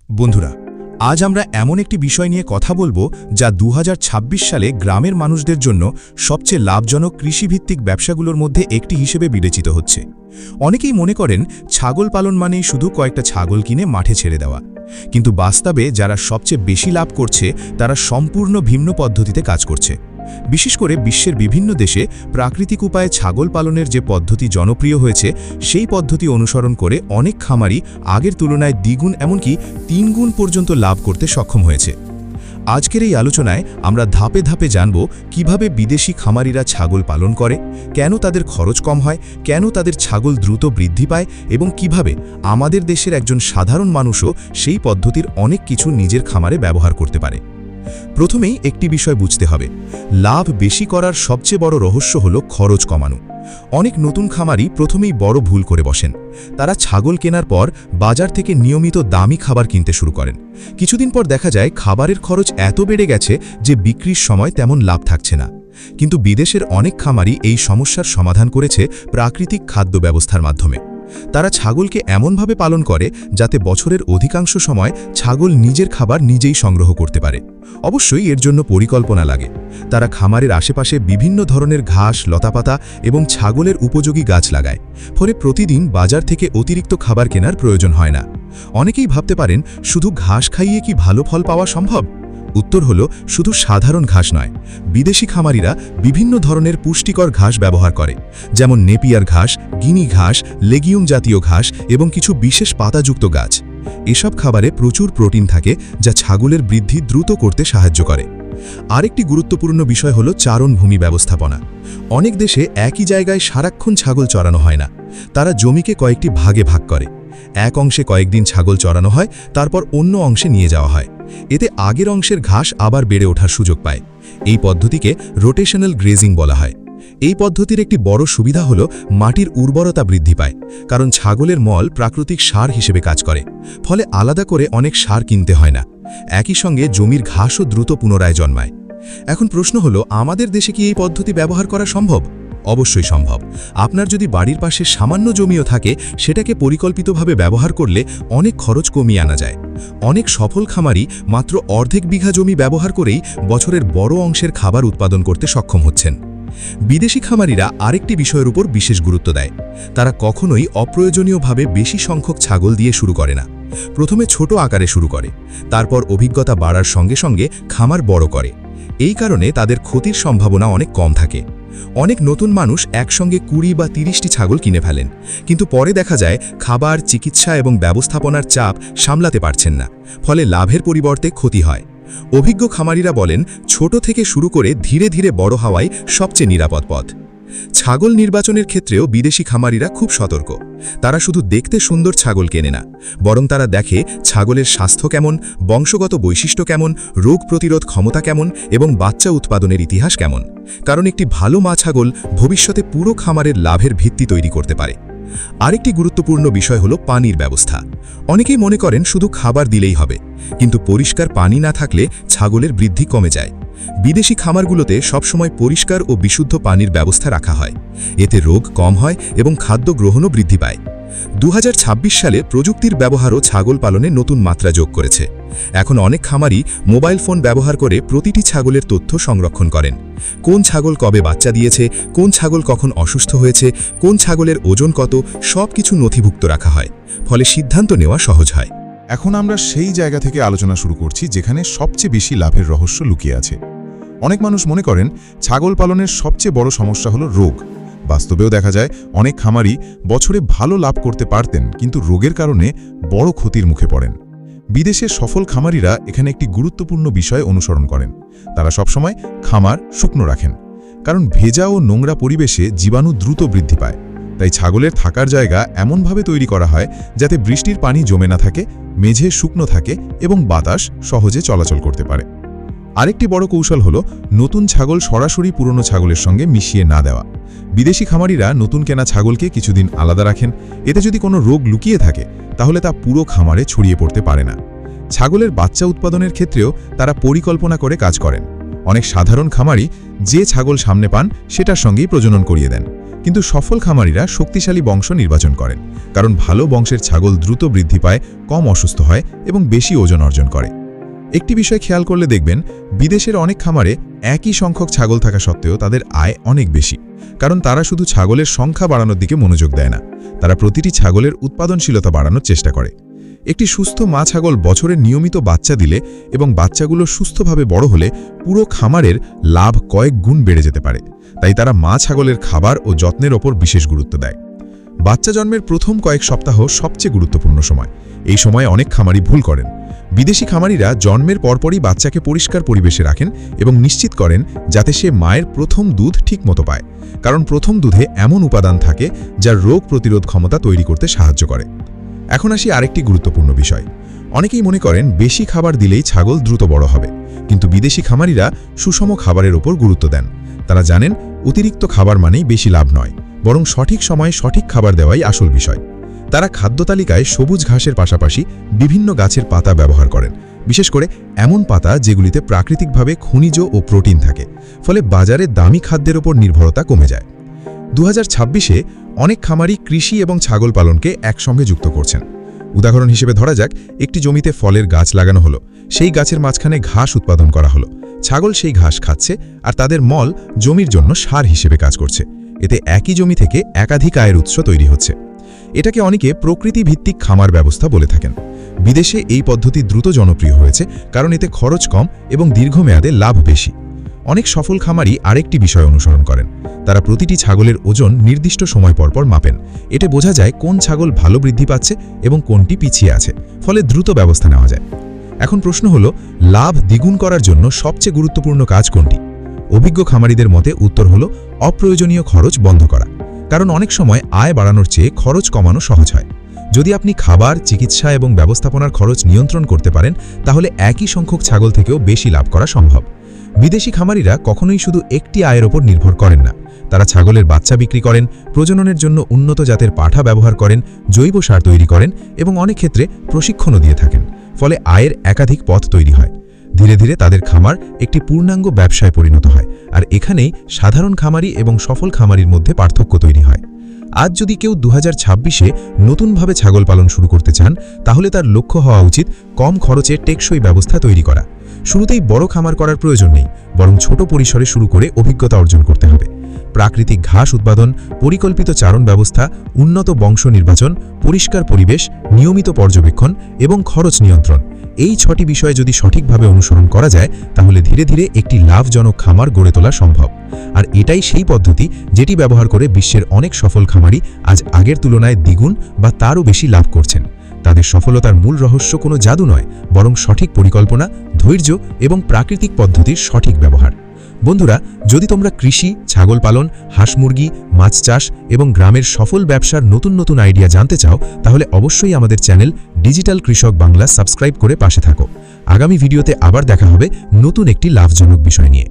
বন্ধুরা, আজ আমরা এমন একটি বিষয় নিয়ে কথা বলবো যা 2026 সালে গ্রামের মানুষদের জন্য সবচেয়ে লাভজনক কৃষিভিত্তিক ব্যবসাগুলোর মধ্যে একটি হিসেবে বিবেচিত হচ্ছে। অনেকেই মনে করেন ছাগল পালন মানেই শুধু কয়েকটা ছাগল কিনে মাঠে ছেড়ে দেওয়া, কিন্তু বাস্তবে যারা সবচেয়ে বেশি লাভ করছে তারা সম্পূর্ণ ভিন্ন পদ্ধতিতে কাজ করছে। বিশেষ করে বিশ্বের বিভিন্ন দেশে প্রাকৃতিক উপায়ে ছাগল পালনের যে পদ্ধতি জনপ্রিয় হয়েছে, সেই পদ্ধতি অনুসরণ করে অনেক খামারি আগের তুলনায় দ্বিগুণ এমনকি 3 গুণ পর্যন্ত লাভ করতে সক্ষম হয়েছে। আজকের এই আলোচনায় আমরা ধাপে ধাপে জানব কিভাবে বিদেশি খামারিরা ছাগল পালন করে, কেন তাদের খরচ কম হয়, কেন তাদের ছাগল দ্রুত বৃদ্ধি পায় এবং কিভাবে আমাদের দেশের একজন সাধারণ মানুষও সেই পদ্ধতির অনেক কিছু নিজের খামারে ব্যবহার করতে পারে। প্রথমেই একটি বিষয় বুঝতে হবে, লাভ বেশি করার সবচেয়ে বড় রহস্য হলো খরচ কমানো। অনেক নতুন খামারি প্রথমেই বড় ভুল করে বসেন। তারা ছাগল কেনার পর বাজার থেকে নিয়মিত দামি খাবার কিনতে শুরু করেন। কিছুদিন পর দেখা যায় খাবারের খরচ এত বেড়ে গেছে যে বিক্রির সময় তেমন লাভ থাকছে না। কিন্তু বিদেশের অনেক খামারি এই সমস্যার সমাধান করেছে প্রাকৃতিক খাদ্য ব্যবস্থার মাধ্যমে। তারা ছাগলকে এমনভাবে পালন করে যাতে বছরের অধিকাংশ সময় ছাগল নিজের খাবার নিজেই সংগ্রহ করতে পারে। অবশ্যই এর জন্য পরিকল্পনা লাগে। তারা খামারের আশেপাশে বিভিন্ন ধরনের ঘাস, লতাপাতা এবং ছাগলের উপযোগী গাছ লাগায়। ফলে প্রতিদিন বাজার থেকে অতিরিক্ত খাবার কেনার প্রয়োজন হয় না। অনেকেই ভাবতে পারেন, শুধু ঘাস খাইয়ে কি ভালো ফল পাওয়া সম্ভব? উত্তর হলো, শুধু সাধারণ ঘাস নয়, বিদেশি খামারিরা বিভিন্ন ধরনের পুষ্টিকর ঘাস ব্যবহার করে, যেমন নেপিয়ার ঘাস, গিনি ঘাস, লেগিউম জাতীয় ঘাস এবং কিছু বিশেষ পাতাযুক্ত গাছ। এসব খাবারে প্রচুর প্রোটিন থাকে যা ছাগলের বৃদ্ধি দ্রুত করতে সাহায্য করে। আরেকটি গুরুত্বপূর্ণ বিষয় হলো চারণভূমি ব্যবস্থাপনা। অনেক দেশে একই জায়গায় সারাক্ষণ ছাগল চড়ানো হয় না। তারা জমিকে কয়েকটি ভাগে ভাগ করে। এক অংশে কয়েকদিন ছাগল চড়ানো হয়, তারপর অন্য অংশে নিয়ে যাওয়া হয়। এতে আগের অংশের ঘাস আবার বেড়ে ওঠার সুযোগ পায়। এই পদ্ধতিকে রোটেশনাল গ্রেজিং বলা হয়। এই পদ্ধতির একটি বড় সুবিধা হলো মাটির উর্বরতা বৃদ্ধি পায়, কারণ ছাগলের মল প্রাকৃতিক সার হিসেবে কাজ করে। ফলে আলাদা করে অনেক সার কিনতে হয় না। একই সঙ্গে জমির ঘাসও দ্রুত পুনরায় জন্মায়। এখন প্রশ্ন হলো, আমাদের দেশে কি এই পদ্ধতি ব্যবহার করা সম্ভব? অবশ্যই সম্ভব। আপনার যদি বাড়ির পাশে সামান্য জমিও থাকে, সেটাকে পরিকল্পিতভাবে ব্যবহার করলে অনেক খরচ কমিয়ে আনা যায়। অনেক সফল খামারি মাত্র অর্ধেক বিঘা জমি ব্যবহার করেই বছরের বড় অংশের খাবার উৎপাদন করতে সক্ষম হচ্ছেন। বিদেশি খামারিরা আরেকটি বিষয়ের উপর বিশেষ গুরুত্ব দেয়। তারা কখনোই অপ্রয়োজনীয়ভাবে বেশি সংখ্যক ছাগল দিয়ে শুরু করে না। প্রথমে ছোট আকারে শুরু করে, তারপর অভিজ্ঞতা বাড়ার সঙ্গে সঙ্গে খামার বড় করে। এই কারণে তাদের ক্ষতির সম্ভাবনা অনেক কম থাকে। অনেক নতুন মানুষ একসঙ্গে 20 বা 30টি ছাগল কিনে ফেলেন, কিন্তু পরে দেখা যায় খাবার, চিকিৎসা এবং ব্যবস্থাপনার চাপ সামলাতে পারছেন না। ফলে লাভের পরিবর্তে ক্ষতি হয়। অভিজ্ঞ খামারিরা বলেন, ছোট থেকে শুরু করে ধীরে ধীরে বড় হওয়াই সবচেয়ে নিরাপদ পথ। ছাগল নির্বাচনের ক্ষেত্রেও বিদেশি খামারিরা খুব সতর্ক। তারা শুধু দেখতে সুন্দর ছাগল কেনে না, বরং তারা দেখে ছাগলের স্বাস্থ্য কেমন, বংশগত বৈশিষ্ট্য কেমন, রোগ প্রতিরোধ ক্ষমতা কেমন এবং বাচ্চা উৎপাদনের ইতিহাস কেমন। কারণ একটি ভালো মা ছাগল ভবিষ্যতে পুরো খামারের লাভের ভিত্তি তৈরি করতে পারে। আরেকটি গুরুত্বপূর্ণ বিষয় হলো পানির ব্যবস্থা। অনেকেই মনে করেন শুধু খাবার দিলেই হবে, কিন্তু পরিষ্কার পানি না থাকলে ছাগলের বৃদ্ধি কমে যায়। বিদেশি খামারগুলোতে সবসময় পরিষ্কার ও বিশুদ্ধ পানির ব্যবস্থা রাখা হয়। এতে রোগ কম হয় এবং খাদ্য গ্রহণও বৃদ্ধি পায়। 2026 সালে প্রযুক্তির ব্যবহারও ছাগল পালনে নতুন মাত্রা যোগ করেছে। এখন অনেক খামারি মোবাইল ফোন ব্যবহার করে প্রতিটি ছাগলের তথ্য সংরক্ষণ করেন। কোন ছাগল কবে বাচ্চা দিয়েছে, কোন ছাগল কখন অসুস্থ হয়েছে, কোন ছাগলের ওজন কত, সবকিছু নথিভুক্ত রাখা হয়। ফলে সিদ্ধান্ত নেওয়া সহজ হয়। এখন আমরা সেই জায়গা থেকে আলোচনা শুরু করছি যেখানে সবচেয়ে বেশি লাভের রহস্য লুকিয়ে আছে। অনেক মানুষ মনে করেন ছাগল পালনের সবচেয়ে বড় সমস্যা হলো রোগ। বাস্তবেও দেখা যায় অনেক খামারি বছরে ভালো লাভ করতে পারতেন, কিন্তু রোগের কারণে বড় ক্ষতির মুখে পড়েন। বিদেশের সফল খামারিরা এখানে একটি গুরুত্বপূর্ণ বিষয় অনুসরণ করেন। তারা সবসময় খামার শুকনো রাখেন, কারণ ভেজা ও নোংরা পরিবেশে জীবাণু দ্রুত বৃদ্ধি পায়। তাই ছাগলের থাকার জায়গা এমনভাবে তৈরি করা হয় যাতে বৃষ্টির পানি জমে না থাকে, মেঝে শুকনো থাকে এবং বাতাস সহজে চলাচল করতে পারে। আরেকটি বড় কৌশল হলো নতুন ছাগল সরাসরি পুরনো ছাগলের সঙ্গে মিশিয়ে না দেওয়া। বিদেশি খামারিরা নতুন কেনা ছাগলকে কিছুদিন আলাদা রাখেন। এতে যদি কোনো রোগ লুকিয়ে থাকে তাহলে তা পুরো খামারে ছড়িয়ে পড়তে পারে না। ছাগলের বাচ্চা উৎপাদনের ক্ষেত্রেও তারা পরিকল্পনা করে কাজ করেন। অনেক সাধারণ খামারি যে ছাগল সামনে পান সেটার সঙ্গেই প্রজনন করিয়ে দেন। কিন্তু সফল খামারিরা শক্তিশালী বংশ নির্বাচন করেন, কারণ ভালো বংশের ছাগল দ্রুত বৃদ্ধি পায়, কম অসুস্থ হয় এবং বেশি ওজন অর্জন করে। একটি বিষয় খেয়াল করলে দেখবেন, বিদেশের অনেক খামারে একই সংখ্যক ছাগল থাকা সত্ত্বেও তাদের আয় অনেক বেশি, কারণ তারা শুধু ছাগলের সংখ্যা বাড়ানোর দিকে মনোযোগ দেয় না, তারা প্রতিটি ছাগলের উৎপাদনশীলতা বাড়ানোর চেষ্টা করে। একটি সুস্থ মা ছাগল বছরে নিয়মিত বাচ্চা দিলে এবং বাচ্চাগুলো সুস্থভাবে বড় হলে পুরো খামারের লাভ কয়েক গুণ বেড়ে যেতে পারে। তাই তারা মা ছাগলের খাবার ও যত্নের ওপর বিশেষ গুরুত্ব দেয়। বাচ্চা জন্মের প্রথম কয়েক সপ্তাহ সবচেয়ে গুরুত্বপূর্ণ সময়। এই সময় অনেক খামারি ভুল করেন। বিদেশি খামারিরা জন্মের পরপরই বাচ্চাকে পরিষ্কার পরিবেশে রাখেন এবং নিশ্চিত করেন যাতে সে মায়ের প্রথম দুধ ঠিকমতো পায়, কারণ প্রথম দুধে এমন উপাদান থাকে যা রোগ প্রতিরোধ ক্ষমতা তৈরি করতে সাহায্য করে। এখন আসি আরেকটি গুরুত্বপূর্ণ বিষয়। অনেকেই মনে করেন বেশি খাবার দিলেই ছাগল দ্রুত বড় হবে, কিন্তু বিদেশি খামারিরা সুষম খাবারের ওপর গুরুত্ব দেন। তারা জানেন অতিরিক্ত খাবার মানেই বেশি লাভ নয়, বরং সঠিক সময়ে সঠিক খাবার দেওয়াই আসল বিষয়। তারা খাদ্য তালিকায় সবুজ ঘাসের পাশাপাশি বিভিন্ন গাছের পাতা ব্যবহার করেন, বিশেষ করে এমন পাতা যেগুলিতে প্রাকৃতিকভাবে খনিজ ও প্রোটিন থাকে, ফলে বাজারে দামি খাদ্যের ওপর নির্ভরতা কমে যায়। 2026-এ অনেক খামারি কৃষি এবং ছাগল পালনকে একসঙ্গে যুক্ত করছেন। উদাহরণ হিসেবে ধরা যাক, একটি জমিতে ফলের গাছ লাগানো হলো, সেই গাছের মাঝখানে ঘাস উৎপাদন করা হলো। ছাগল সেই ঘাস খাচ্ছে আর তাদের মল জমির জন্য সার হিসেবে কাজ করছে। এতে একই জমি থেকে একাধিক আয়ের উৎস তৈরি হচ্ছে। এটাকে অনেকে প্রকৃতি ভিত্তিক খামার ব্যবস্থা বলে থাকেন। বিদেশে এই পদ্ধতি দ্রুত জনপ্রিয় হয়েছে, কারণ এতে খরচ কম এবং দীর্ঘমেয়াদে লাভ বেশি। অনেক সফল খামারি আরেকটি বিষয় অনুসরণ করেন। তারা প্রতিটি ছাগলের ওজন নির্দিষ্ট সময় পরপর মাপেন। এতে বোঝা যায় কোন ছাগল ভালো বৃদ্ধি পাচ্ছে এবং কোনটি পিছিয়ে আছে, ফলে দ্রুত ব্যবস্থা নেওয়া যায়। এখন প্রশ্ন হলো, লাভ দ্বিগুণ করার জন্য সবচেয়ে গুরুত্বপূর্ণ কাজ কোনটি? অভিজ্ঞ খামারিদের মতে উত্তর হলো অপ্রয়োজনীয় খরচ বন্ধ করা, কারণ অনেক সময় আয় বাড়ানোর চেয়ে খরচ কমানো সহজ হয়। যদি আপনি খাবার, চিকিৎসা এবং ব্যবস্থাপনার খরচ নিয়ন্ত্রণ করতে পারেন, তাহলে একই সংখ্যক ছাগল থেকেও বেশি লাভ করা সম্ভব। বিদেশি খামারিরা কখনোই শুধু একটি আয়ের ওপর নির্ভর করেন না। তারা ছাগলের বাচ্চা বিক্রি করেন, প্রজননের জন্য উন্নত জাতের পাঠা ব্যবহার করেন, জৈব সার তৈরি করেন এবং অনেক ক্ষেত্রে প্রশিক্ষণও দিয়ে থাকেন। ফলে আয়ের একাধিক পথ তৈরি হয়। ধীরে ধীরে তাদের খামার একটি পূর্ণাঙ্গ ব্যবসায় পরিণত হয়, আর এখানেই সাধারণ খামারি এবং সফল খামারির মধ্যে পার্থক্য তৈরি হয়। আজ যদি কেউ 2026-এ নতুনভাবে ছাগল পালন শুরু করতে চান, তাহলে তার লক্ষ্য হওয়া উচিত কম খরচে টেকসই ব্যবস্থা তৈরি করা। শুরুতেই বড় খামার করার প্রয়োজন নেই, বরং ছোট পরিসরে শুরু করে অভিজ্ঞতা অর্জন করতে হবে। প্রাকৃতিক ঘাস উৎপাদন, পরিকল্পিত চারণ ব্যবস্থা, উন্নত বংশ নির্বাচন, পরিষ্কার পরিবেশ, নিয়মিত পর্যবেক্ষণ এবং খরচ নিয়ন্ত্রণ, এই 6টি বিষয় যদি সঠিকভাবে অনুসরণ করা যায়, তাহলে ধীরে ধীরে একটি লাভজনক খামার গড়ে তোলা সম্ভব। আর এটাই সেই পদ্ধতি যেটি ব্যবহার করে বিশ্বের অনেক সফল খামারি আজ আগের তুলনায় দ্বিগুণ বা তারও বেশি লাভ করছেন। তাদের সফলতার মূল রহস্য কোনো জাদু নয়, বরং সঠিক পরিকল্পনা, ধৈর্য এবং প্রাকৃতিক পদ্ধতির সঠিক ব্যবহার। বন্ধুরা, যদি তোমরা কৃষি, ছাগল পালন, হাঁস মুরগি, মাছ চাষ এবং গ্রামের সফল ব্যবসার নতুন নতুন আইডিয়া জানতে চাও, তাহলে অবশ্যই আমাদের চ্যানেল ডিজিটাল কৃষক বাংলা সাবস্ক্রাইব করে পাশে থাকো। আগামী ভিডিওতে আবার দেখা হবে নতুন একটি লাভজনক বিষয় নিয়ে।